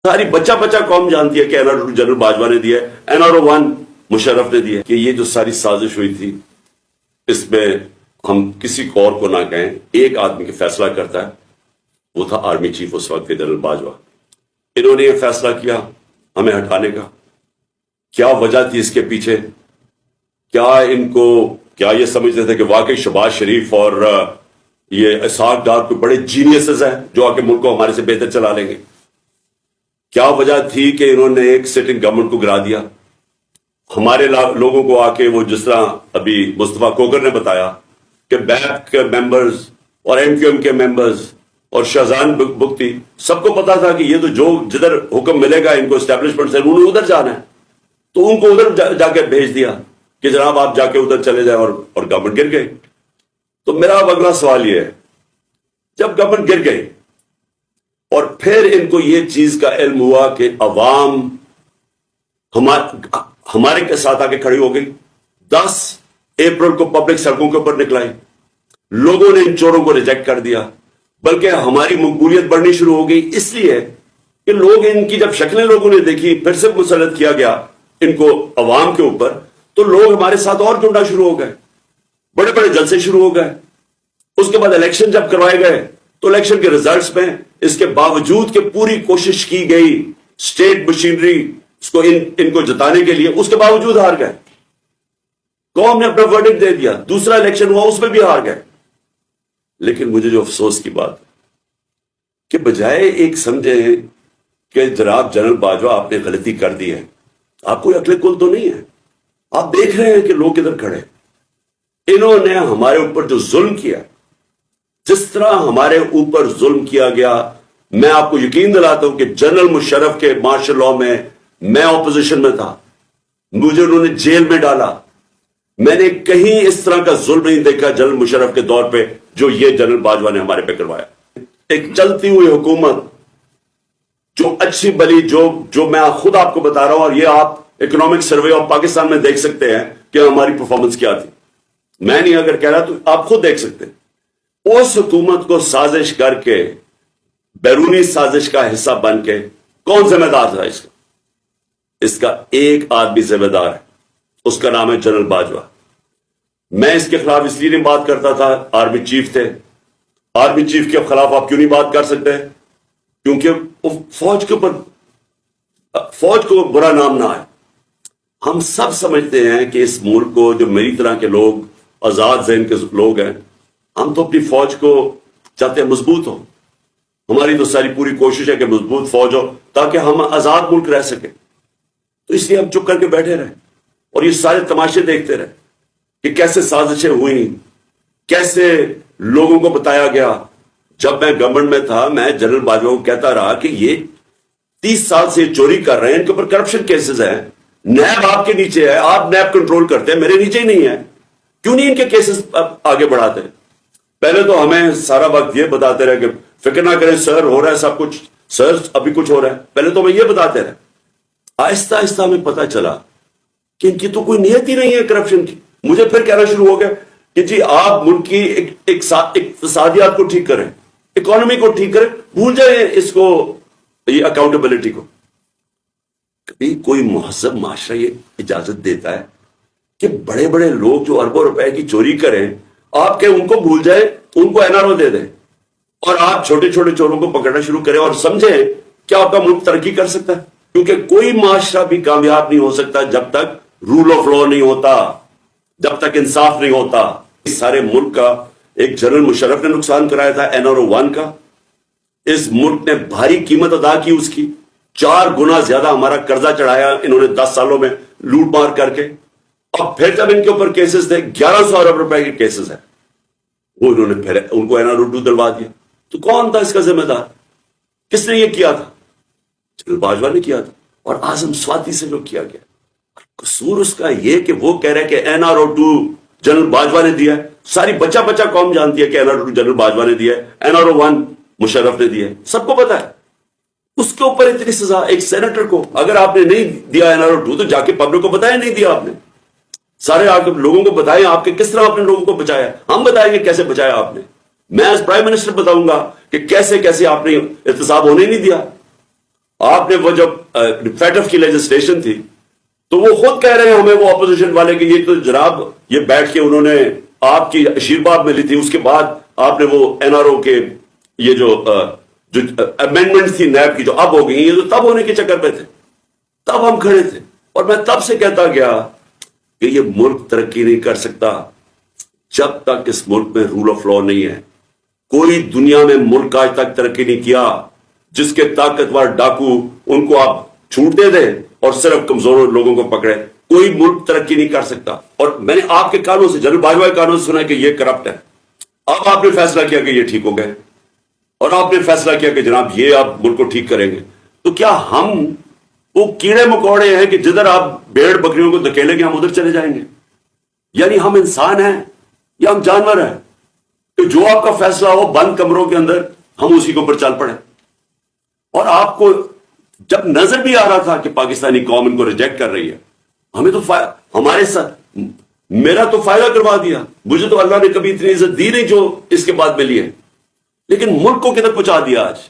ساری بچہ بچہ قوم جانتی ہے کہ NRO جنرل باجوہ نے دیا ہے، NRO 1 مشرف نے دیا ہے، کہ یہ جو ساری سازش ہوئی تھی اس میں ہم کسی کو اور کو نہ کہیں، ایک آدمی کے فیصلہ کرتا ہے، وہ تھا آرمی چیف اس وقت کے جنرل باجوہ۔ انہوں نے یہ فیصلہ کیا ہمیں ہٹانے کا۔ کیا وجہ تھی اس کے پیچھے؟ کیا یہ سمجھتے تھے کہ واقعی شہباز شریف اور یہ اسحاق ڈار کوئی بڑے جینیسز ہیں جو آ کے ملک کو ہمارے سے بہتر چلا لیں گے؟ کیا وجہ تھی کہ انہوں نے ایک سٹنگ گورنمنٹ کو گرا دیا؟ ہمارے لوگوں کو آ کے وہ جس طرح ابھی مصطفیٰ کوکر نے بتایا کہ بیک کے ممبرز اور MQM کے ممبرز اور شہزان بگٹی سب کو پتا تھا کہ یہ تو جو جدھر حکم ملے گا ان کو اسٹیبلشمنٹ سے انہوں نے ادھر جانا ہے، تو ان کو ادھر جا کے بھیج دیا کہ جناب آپ جا کے ادھر چلے جائیں، اور گورنمنٹ گر گئی۔ تو میرا اب اگلا سوال یہ ہے، جب گورنمنٹ گر گئی اور پھر ان کو یہ چیز کا علم ہوا کہ عوام ہمارے کے ساتھ آ کے کھڑی ہو گئی، 10 اپریل کو پبلک سڑکوں کے اوپر نکلائی، لوگوں نے ان چوروں کو ریجیکٹ کر دیا، بلکہ ہماری مقبولیت بڑھنی شروع ہو گئی اس لیے کہ لوگ ان کی جب شکلیں لوگوں نے دیکھی، پھر سے مسلط کیا گیا ان کو عوام کے اوپر، تو لوگ ہمارے ساتھ اور جڑنا شروع ہو گئے، بڑے بڑے جلسے شروع ہو گئے۔ اس کے بعد الیکشن جب کروائے گئے تو الیکشن کے ریزلٹس میں اس کے باوجود کہ پوری کوشش کی گئی اسٹیٹ مشینری اس کو ان کو جتانے کے لیے، اس کے باوجود ہار گئے۔ قوم نے اپنا ورڈکٹ دے دیا، دوسرا الیکشن ہوا اس میں بھی ہار گئے۔ لیکن مجھے جو افسوس کی بات ہے کہ بجائے ایک سمجھیں کہ جناب جنرل باجوہ آپ نے غلطی کر دی ہے، آپ کوئی عقل کل تو نہیں ہے، آپ دیکھ رہے ہیں کہ لوگ کدھر کھڑے، انہوں نے ہمارے اوپر جو ظلم کیا، جس طرح ہمارے اوپر ظلم کیا گیا، میں آپ کو یقین دلاتا ہوں کہ جنرل مشرف کے مارشل لاء میں میں اپوزیشن میں تھا، مجھے انہوں نے جیل میں ڈالا، میں نے کہیں اس طرح کا ظلم نہیں دیکھا جنرل مشرف کے دور پہ جو یہ جنرل باجوہ نے ہمارے پہ کروایا۔ ایک چلتی ہوئی حکومت جو اچھی بلی جو میں خود آپ کو بتا رہا ہوں، اور یہ آپ اکنامک سروے آف پاکستان میں دیکھ سکتے ہیں کہ ہماری پرفارمنس کیا تھی، میں نہیں اگر کہہ رہا تو آپ خود دیکھ سکتے ہیں۔ اس حکومت کو سازش کر کے، بیرونی سازش کا حصہ بن کے، کون ذمہ دار تھا اس کا ایک آدمی ذمہ دار ہے، اس کا نام ہے جنرل باجوہ۔ میں اس کے خلاف اس لیے نہیں بات کرتا تھا، آرمی چیف تھے، آرمی چیف کے خلاف آپ کیوں نہیں بات کر سکتے؟ کیونکہ فوج کے اوپر فوج کو برا نام نہ آئے۔ ہم سب سمجھتے ہیں کہ اس ملک کو، جو میری طرح کے لوگ، آزاد ذہن کے لوگ ہیں، ہم تو اپنی فوج کو چاہتے ہیں مضبوط ہو، ہماری تو ساری پوری کوشش ہے کہ مضبوط فوج ہو تاکہ ہم آزاد ملک رہ سکیں۔ تو اس لیے ہم چپ کر کے بیٹھے رہے اور یہ سارے تماشے دیکھتے رہے کہ کیسے سازشیں ہوئیں، کیسے لوگوں کو بتایا گیا۔ جب میں گورنمنٹ میں تھا، میں جنرل باجوہ کو کہتا رہا کہ یہ 30 سال سے چوری کر رہے ہیں، ان کے اوپر کرپشن کیسز ہیں، نیب آپ کے نیچے ہے، آپ نیب کنٹرول کرتے ہیں، میرے نیچے ہی نہیں ہے، کیوں نہیں ان کے کیسز آگے بڑھاتے؟ پہلے تو ہمیں سارا وقت یہ بتاتے رہے کہ فکر نہ کریں سر، ہو رہا ہے سب کچھ، سر ابھی کچھ ہو رہا ہے، پہلے تو ہمیں یہ بتاتے رہے۔ آہستہ آہستہ ہمیں پتہ چلا کہ ان کی تو کوئی نیت ہی نہیں ہے کرپشن کی۔ مجھے پھر کہنا شروع ہو گیا کہ جی آپ ملک کی اقتصادیات کو ٹھیک کریں، اکانومی کو ٹھیک کریں، بھول جائیں اس کو، یہ اکاؤنٹیبلٹی کو۔ کبھی کوئی مہذب معاشرہ یہ اجازت دیتا ہے کہ بڑے بڑے لوگ جو اربوں روپے کی چوری کریں، آپ کہ ان کو بھول جائیں، ان کو NRO دے دیں، اور آپ چھوٹے چھوٹے چوروں کو پکڑنا شروع کریں اور سمجھیں کہ آپ کا ملک ترقی کر سکتا ہے؟ کیونکہ کوئی معاشرہ بھی کامیاب نہیں ہو سکتا جب تک رول آف لا نہیں ہوتا، جب تک انصاف نہیں ہوتا۔ اس سارے ملک کا ایک جنرل مشرف نے نقصان کرایا تھا NRO 1 کا، اس ملک نے بھاری قیمت ادا کی اس کی، 4 گنا زیادہ ہمارا قرضہ چڑھایا انہوں نے 10 سالوں میں لوٹ مار کر کے، اور پھر جب ان کے اوپر کیسز تھے 1100 ارب روپے کے کیسز ہیں، وہ انہوں نے پھر ان کو NRO 2 دلوا دیا۔ تو کون تھا اس کا ذمہ دار؟ کس نے یہ کیا تھا؟ جنرل باجوہ نے کیا تھا، اور اعظم سواتی سے جو کیا گیا۔ قصور اس کا یہ کہ وہ کہہ رہے کہ NRO 2 جنرل باجوہ نے دیا ہے، ساری بچہ بچہ قوم جانتی ہے کہ NRO 2 جنرل باجوہ نے دیا ہے، NRO 1 مشرف نے دیا ہے، سب کو پتا ہے۔ اس کے اوپر اتنی سزا ایک سینیٹر کو، اگر آپ نے نہیں دیا NRO 2 تو جا کے پبلک کو بتائیں نہیں دیا آپ نے، سارے آپ لوگوں کو بتائیں آپ کے کس طرح آپ نے لوگوں کو بچایا، ہم بتائیں گے کیسے بچایا آپ نے، میں ایز پرائم منسٹر بتاؤں گا کہ کیسے کیسے آپ نے احتساب ہونے نہیں دیا۔ آپ نے وہ جب فیٹف کی لیجسلیشن تھی تو وہ خود کہہ رہے ہیں ہمیں وہ اپوزیشن والے کہ یہ تو جناب یہ بیٹھ کے انہوں نے آپ کی آشیرواد میں لی تھی، اس کے بعد آپ نے وہ این آر او کے یہ جو امینڈمنٹ تھی نیب کی جو اب ہو گئی، یہ تو تب ہونے کے چکر میں تھے، تب ہم کھڑے تھے اور میں تب سے کہتا گیا کہ یہ ملک ترقی نہیں کر سکتا جب تک اس ملک میں رول آف لا نہیں ہے۔ کوئی دنیا میں ملک آج تک ترقی نہیں کیا جس کے طاقتور ڈاکو ان کو آپ چھوٹ دے دیں اور صرف کمزور لوگوں کو پکڑے۔ کوئی ملک ترقی نہیں کر سکتا۔ اور میں نے آپ کے کانوں سے، جنرل باجوہ کے کانوں سے سنا کہ یہ کرپٹ ہے، اب آپ نے فیصلہ کیا کہ یہ ٹھیک ہو گئے اور آپ نے فیصلہ کیا کہ جناب یہ آپ ملک کو ٹھیک کریں گے، تو کیا ہم وہ کیڑے مکوڑے ہیں کہ جدھر آپ بھیڑ بکریوں کو دھکیلیں گے ہم ادھر چلے جائیں گے؟ یعنی ہم انسان ہیں یا ہم جانور ہیں کہ جو آپ کا فیصلہ ہو بند کمروں کے اندر ہم اسی کے اوپر چل پڑے؟ اور آپ کو جب نظر بھی آ رہا تھا کہ پاکستانی قوم ان کو ریجیکٹ کر رہی ہے، ہمیں تو ہمارے ساتھ میرا تو فائدہ کروا دیا، مجھے تو اللہ نے کبھی اتنی عزت دی نہیں جو اس کے بعد ملی ہے، لیکن ملک کو کدھر پہنچا دیا آج۔